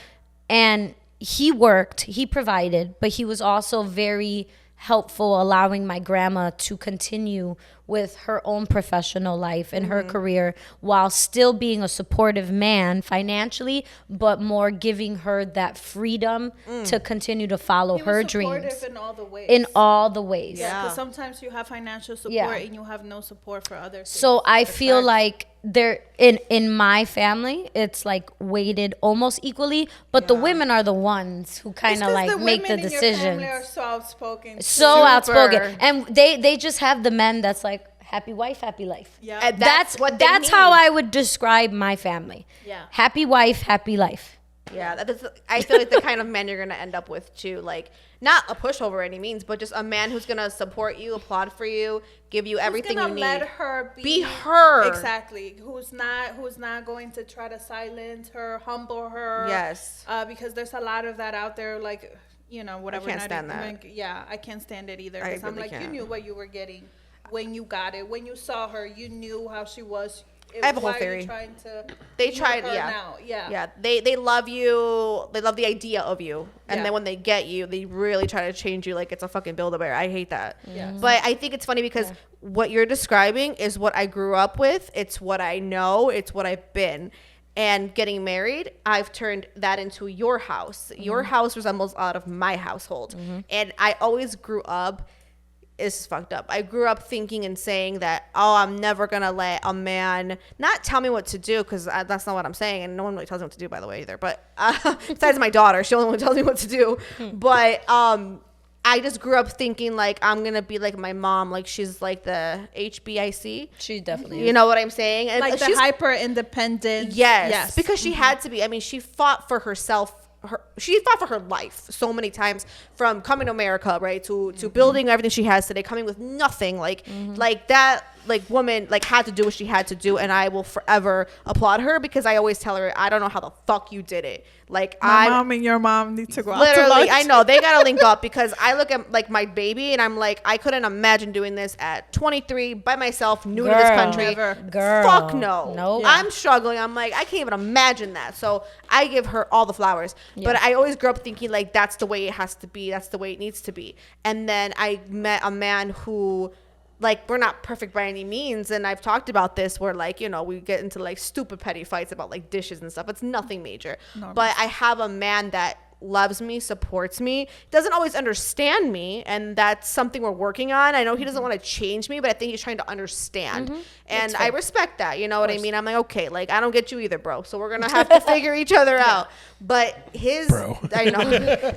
and he worked, he provided, but he was also very helpful, allowing my grandma to continue with her own professional life and her career while still being a supportive man financially, but more giving her that freedom to continue to follow her dreams.
In all the ways.
In all the ways.
Yeah, because sometimes you have financial support and you have no support for others.
So I feel like there in my family, it's like weighted almost equally, but the women are the ones who kind of like make the decisions.
Your family are so outspoken.
So outspoken, and they just have the men that's like happy wife, happy life.
Yeah,
and
that's how I would describe my family.
Yeah,
happy wife, happy life.
Yeah, I feel like the kind of man you're gonna end up with too. Like, not a pushover any means, but just a man who's gonna support you, applaud for you, give you everything you need.
Let her
be her.
Exactly. Who's not going to try to silence her, humble her.
Yes.
Because there's a lot of that out there. Like, you know, whatever.
I can't stand that.
Yeah, I can't stand it either.
I
Because I'm
really
like,
can't.
you knew what you were getting when you got it. When you saw her, you knew how she was.
I have a whole
Why
theory.
Are you trying to
They
be
tried,
her
yeah.
now? Yeah.
Yeah, they love you. They love the idea of you. And then when they get you, they really try to change you like it's a fucking Build-A-Bear. I hate that.
Yes.
But I think it's funny because what you're describing is what I grew up with. It's what I know. It's what I've been. And getting married, I've turned that into your house. Your house resembles a lot of my household. And I always grew up, this is fucked up. I grew up thinking and saying that, oh, I'm never going to let a man not tell me what to do, because that's not what I'm saying. And no one really tells me what to do, by the way, either. But besides my daughter, she only tells me what to do. But I just grew up thinking like I'm going to be like my mom. Like she's like the HBIC.
She definitely is.
You know what I'm saying? And
Like the hyper independent.
Yes. Because she had to be. I mean, she fought for herself. She fought for her life so many times, from coming to America, right, to building everything she has today, coming with nothing, like that, like woman, like had to do what she had to do, and I will forever applaud her, because I always tell her, I don't know how the fuck you did it. Like
my mom and your mom need to go out
literally
to lunch.
I know they gotta link up, because I look at like my baby and I'm like, I couldn't imagine doing this at 23 by myself, new to this country.
Never.
Girl.
Fuck no.
Nope.
I'm struggling. I'm like, I can't even imagine that. So I give her all the flowers. But I always grew up thinking like that's the way it has to be. That's the way it needs to be. And then I met a man who like we're not perfect by any means, and I've talked about this where like, you know, we get into like stupid petty fights about like dishes and stuff. It's nothing major. But I have a man that loves me, supports me, doesn't always understand me, and that's something we're working on. I know he doesn't want to change me, but I think he's trying to understand. And I respect that, you know what I mean? I'm like, okay, like I don't get you either, bro, so we're gonna have to figure each other out. But his I know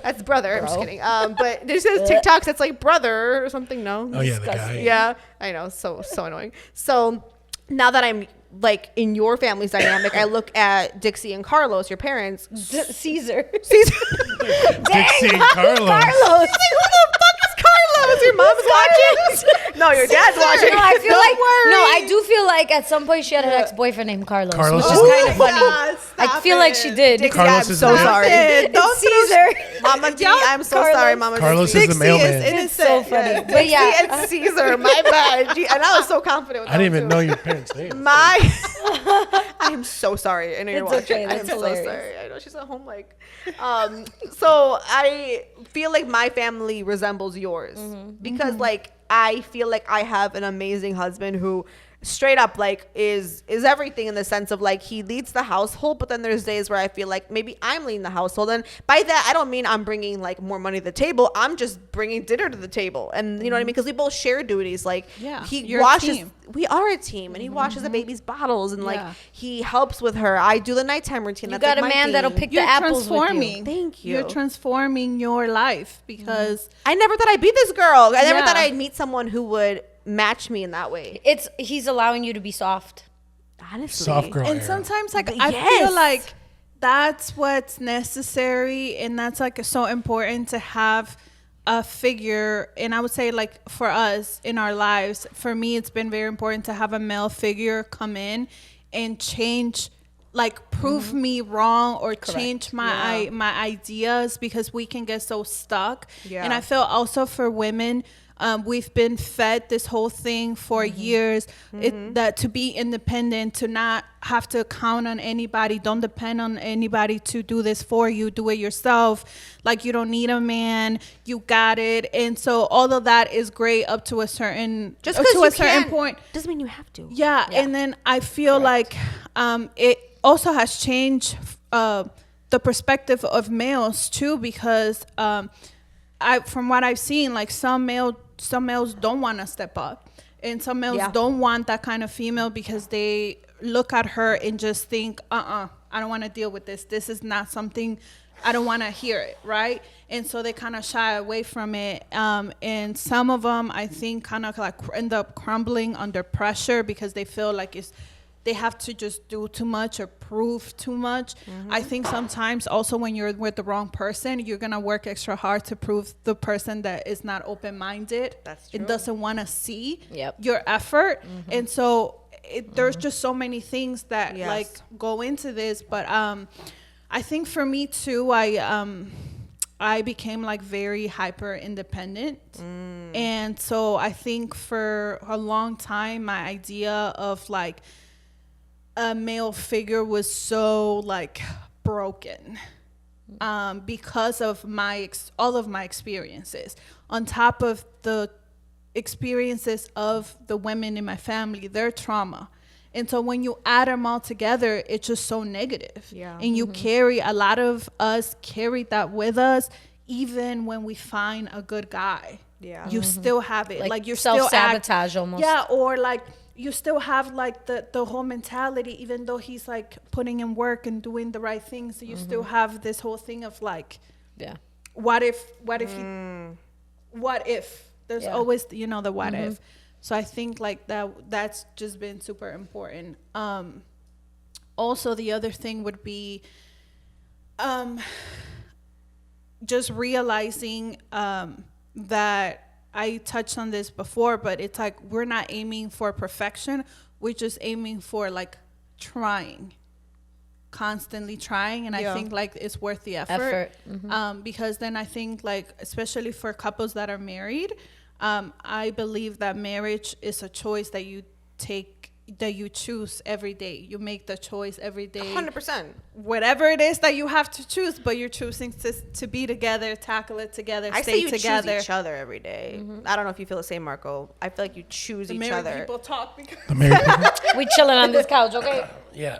that's brother. I'm just kidding. But there's TikToks that's like brother or something. No,
Oh yeah, the guy.
yeah, I know, so annoying. So now that I'm like in your family's dynamic, I look at Dixie and Carlos, your parents.
Caesar.
Caesar.
Dixie and Carlos.
Carlos. Like, who the fuck is Carlos? Your mom's watching? No, your dad's watching.
No, I feel
Don't
like
worry.
no, I do feel like at some point she had an ex-boyfriend named Carlos,
Carlos
which
is
is
the-
kind of funny. I feel like she did.
Dixie,
Carlos
I'm
is
so
the-
sorry.
Don't
Caesar.
Mama D, I'm so
Carlos.
sorry, Mama D.
Carlos is the mailman.
It's so funny.
Yeah.
But yeah,
Dixie and Caesar, my bad. Gee, and I was so confident with
I didn't
that
even
too.
know your parents' names.
I am so sorry. I know you're
It's
watching.
okay,
I am
that's
so
hilarious.
sorry. I know she's at home like. So I feel like my family resembles yours because like I feel like I have an amazing husband who straight up like is everything in the sense of like he leads the household, but then there's days where I feel like maybe I'm leading the household, and by that I don't mean I'm bringing like more money to the table. I'm just bringing dinner to the table, and you know what I mean, because we both share duties. Like he
you're a
washes.
team.
We are a team, and he washes the baby's bottles, and like
Yeah.
he helps with her. I do the nighttime routine.
you
That's,
got
like,
a
my
man that'll
thing.
pick the
You're
apples with you.
transforming.
Thank you.
You're transforming your life because
I never thought I'd be this girl. I never
Yeah.
thought I'd meet someone who would match me in that way.
He's allowing you to be soft.
Honestly,
Soft girl.
and
era.
sometimes like
But
I
yes.
feel like that's what's necessary, and that's like so important to have a figure. And I would say like for us in our lives, for me it's been very important to have a male figure come in and change, like prove me wrong or change my my ideas, because we can get so stuck.
Yeah.
And I feel also for women, we've been fed this whole thing for years, that to be independent, to not have to count on anybody, don't depend on anybody to do this for you, do it yourself, like you don't need a man, you got it. And so all of that is great up to a certain
just
to
because
a certain point.
doesn't mean you have to.
Yeah, and then I feel like it also has changed the perspective of males too, because from what I've seen, like some males don't want to step up, and some males don't want that kind of female because they look at her and just think, I don't want to deal with this. This is not something, I don't want to hear it, right? And so they kind of shy away from it. And some of them, I think, kind of like end up crumbling under pressure because they feel like they have to just do too much or prove too much. I think sometimes also when you're with the wrong person, you're going to work extra hard to prove the person that is not open-minded.
That's true.
It doesn't want to see
Yep.
your effort. And so there's just so many things that
Yes.
like go into this. But I think for me too, I became like very hyper independent. And so I think for a long time, my idea of like a male figure was so like broken, because of all of my experiences, on top of the experiences of the women in my family, their trauma. And so when you add them all together, it's just so negative.
Yeah.
And you carry, a lot of us carry that with us, even when we find a good guy.
Yeah.
You still have it. Like you're
self-sabotage
still
almost.
Yeah, or like you still have like the whole mentality, even though he's like putting in work and doing the right things, so you still have this whole thing of like,
Yeah.
what if there's
Yeah.
always the what if. So I think like that's just been super important. Also the other thing would be just realizing that I touched on this before, but it's like we're not aiming for perfection, we're just aiming for like constantly trying. And I think like it's worth the effort. Because then I think like, especially for couples that are married, I believe that marriage is a choice that you take that you choose every day. You make the choice every day.
100%.
Whatever it is that you have to choose, but you're choosing to be together, tackle it together,
I
stay
say you
together.
choose each other every day. I don't know if you feel the same, Marco. I feel like you choose
The
each
married
other.
people talk because
The married people.
We chilling on this couch, okay?
Yeah.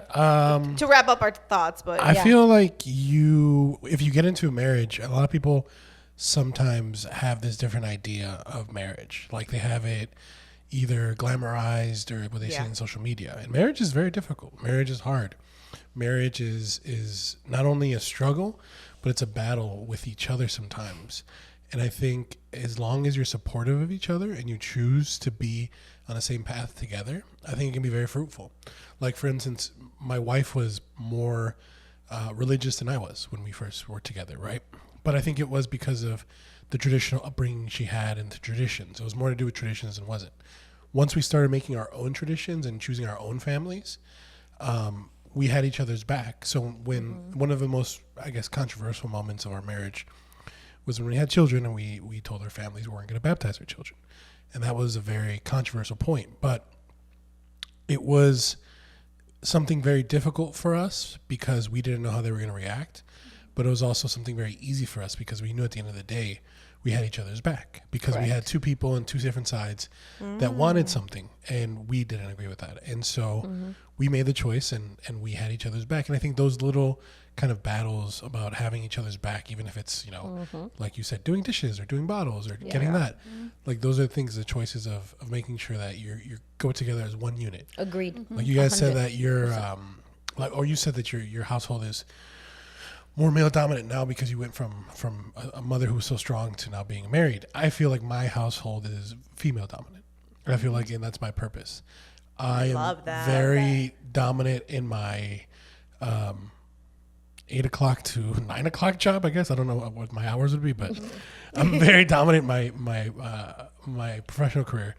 To wrap up our thoughts, but
I feel like if you get into a marriage, a lot of people sometimes have this different idea of marriage. Like they have it either glamorized or what they see in social media. And marriage is very difficult. Marriage is hard. Marriage is not only a struggle, but it's a battle with each other sometimes. And I think as long as you're supportive of each other and you choose to be on the same path together, I think it can be very fruitful. Like, for instance, my wife was more religious than I was when we first were together, right? But I think it was because of the traditional upbringing she had and the traditions. It was more to do with traditions than wasn't. Once we started making our own traditions and choosing our own families, we had each other's back. So when one of the most, I guess, controversial moments of our marriage was when we had children and we told our families we weren't going to baptize our children. And that was a very controversial point. But it was something very difficult for us because we didn't know how they were going to react. But it was also something very easy for us because we knew at the end of the day we had each other's back because we had two people on two different sides that wanted something and we didn't agree with that. And so we made the choice and we had each other's back. And I think those little kind of battles about having each other's back, even if it's, like you said, doing dishes or doing bottles or getting that, like those are things, the choices of making sure that you go together as one unit.
Agreed.
Like you guys said that or you said that your household is more male dominant now because you went from a mother who was so strong to now being married. I feel like my household is female dominant. I feel like, and that's my purpose. I am very dominant in my 8 o'clock to 9 o'clock job. I guess I don't know what my hours would be, but I'm very dominant in my professional career.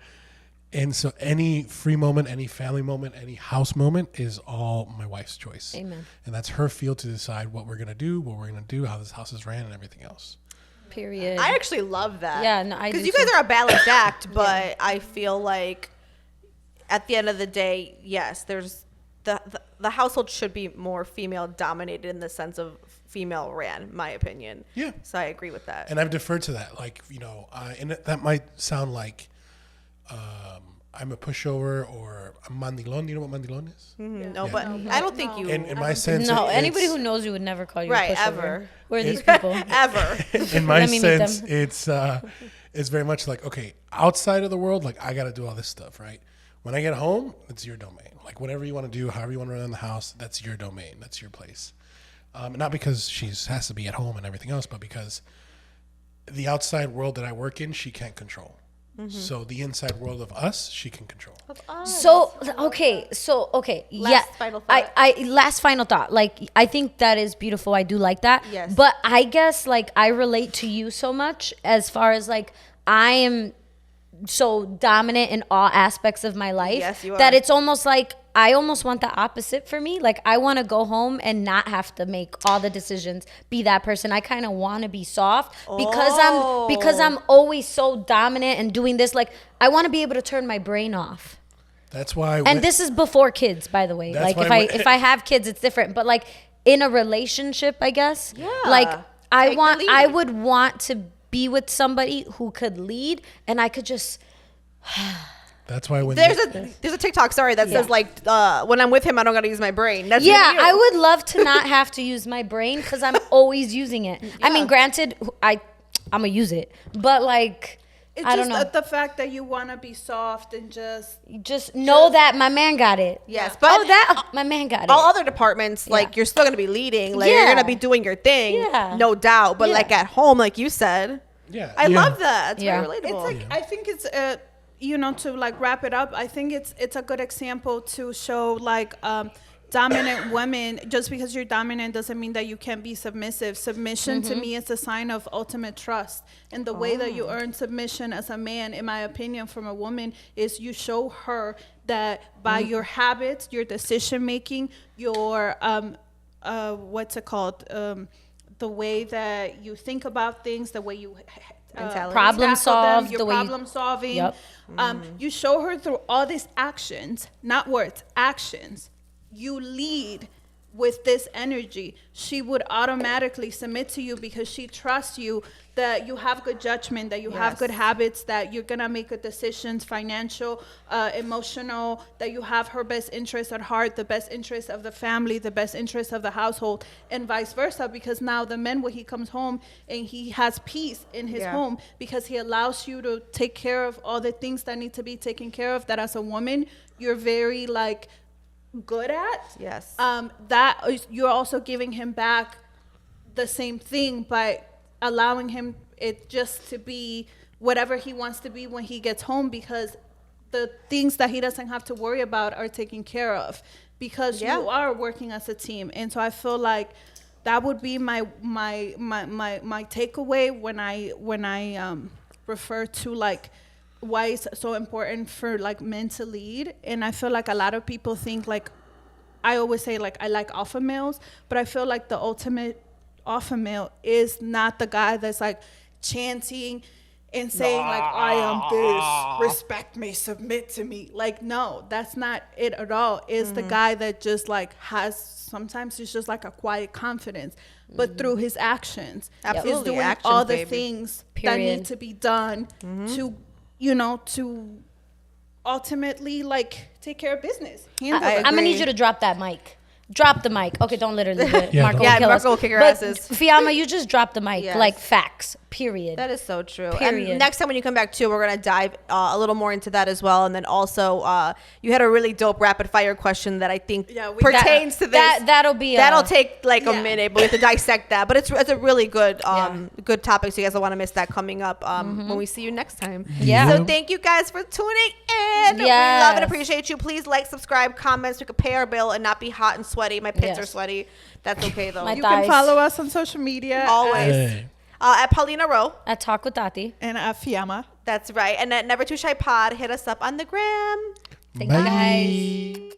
And so any free moment, any family moment, any house moment is all my wife's choice.
Amen.
And that's her field to decide what we're going to do, how this house is ran, and everything else.
Period.
I actually love that.
Yeah, no, I do
because you guys
too.
are a balanced act, but I feel like at the end of the day, yes, there's the household should be more female dominated in the sense of female ran, my opinion.
Yeah.
So I agree with that.
And I've deferred to that. Like, and that might sound like I'm a pushover or a mandilon. You know what mandilon is?
No, but I don't think you.
In my sense,
No, anybody who knows you would never call you
Right,
a pushover.
ever.
Who are these people?
Ever.
in my
Let me meet
sense,
them.
it's very much like, okay, outside of the world, like I got to do all this stuff, right? When I get home, it's your domain. Like whatever you want to do, however you want to run the house, that's your domain. That's your place. Not because she has to be at home and everything else, but because the outside world that I work in, she can't control. So the inside world of us, she can control.
So okay.
Last final thought.
I last final thought. Like I think that is beautiful. I do like that.
Yes.
But I guess like I relate to you so much as far as like I am so dominant in all aspects of my life.
Yes, you are.
That it's almost like I almost want the opposite for me. Like I want to go home and not have to make all the decisions, be that person. I kind of want to be soft because I'm always so dominant and doing this. Like I want to be able to turn my brain off.
That's why.
And this is before kids, by the way.
That's
Like
why
if I have kids, it's different. But like in a relationship, I guess.
Yeah.
Like
Take the lead.
I would want to be with somebody who could lead, and I could just.
That's why when
There's a TikTok, sorry, that says like when I'm with him, I don't got to use my brain. That's
Yeah,
what you do.
I would love to not have to use my brain because I'm always using it. I mean, granted, I'm gonna use it, but like
it's
I don't
just
know.
the fact that you want to be soft and
Just know that my man got it.
Yes, but
my man got it.
all other departments, like you're still gonna be leading, like you're
Yeah.
gonna be doing your thing,
Yeah.
no doubt. But
Yeah.
like at home, like you said, I love that. It's
Yeah.
very relatable.
it's like I think it's to like wrap it up. I think it's a good example to show like dominant women. Just because you're dominant doesn't mean that you can't be submissive. Submission to me is a sign of ultimate trust, and the way that you earn submission as a man, in my opinion, from a woman, is you show her that by your habits, your decision making, your what's it called, the way that you think about things, the way you
Mentality.
Problem solve,
your
the way you-
problem solving.
Yep.
You show her through all these actions, not words, actions. You lead with this energy. She would automatically submit to you because she trusts you, that you have good judgment, that you have good habits, that you're gonna make good decisions, financial, emotional, that you have her best interest at heart, the best interest of the family, the best interest of the household, and vice versa. Because now the man, when he comes home and he has peace in his home, because he allows you to take care of all the things that need to be taken care of, that as a woman you're very like good at.
Yes.
That is, you're also giving him back the same thing by allowing him it just to be whatever he wants to be when he gets home, because the things that he doesn't have to worry about are taken care of, because you are working as a team. And so I feel like that would be my takeaway when I refer to like why it's so important for like men to lead. And I feel like a lot of people think, like I always say, like I like alpha males, but I feel like the ultimate alpha male is not the guy that's like chanting and saying like I am this, respect me, submit to me. Like no, that's not it at all. It's the guy that just like has, sometimes it's just like a quiet confidence, but through his actions is doing all the things that need to be done to, you know, to ultimately like take care of business.
I'm gonna need you to drop that mic. Drop the mic. Okay, don't literally do it.
Yeah,
Marco
don't.
will kill us.
Marco will kick our
But
asses.
Fiamma, you just dropped the mic.
Yes.
Like facts. Period.
That is so true.
Period.
And next time when you come back too, we're gonna dive a little more into that as well. And then also, you had a really dope rapid fire question that I think pertains to this. That'll take like a minute, but we have to dissect that. But it's a really good good topic. So you guys don't want to miss that coming up when we see you next time.
Yeah.
So thank you guys for tuning in. We love and appreciate you. Please like, subscribe, comment, so we can pay our bill and not be hot and sweaty. My pits are sweaty. That's okay though.
You can follow us on social media
always.
Hey.
At Paulina Rowe.
At Talk with Tati.
and at Fiama.
That's right. And at Never Too Shy Pod, hit us up on the gram.
Thank you guys.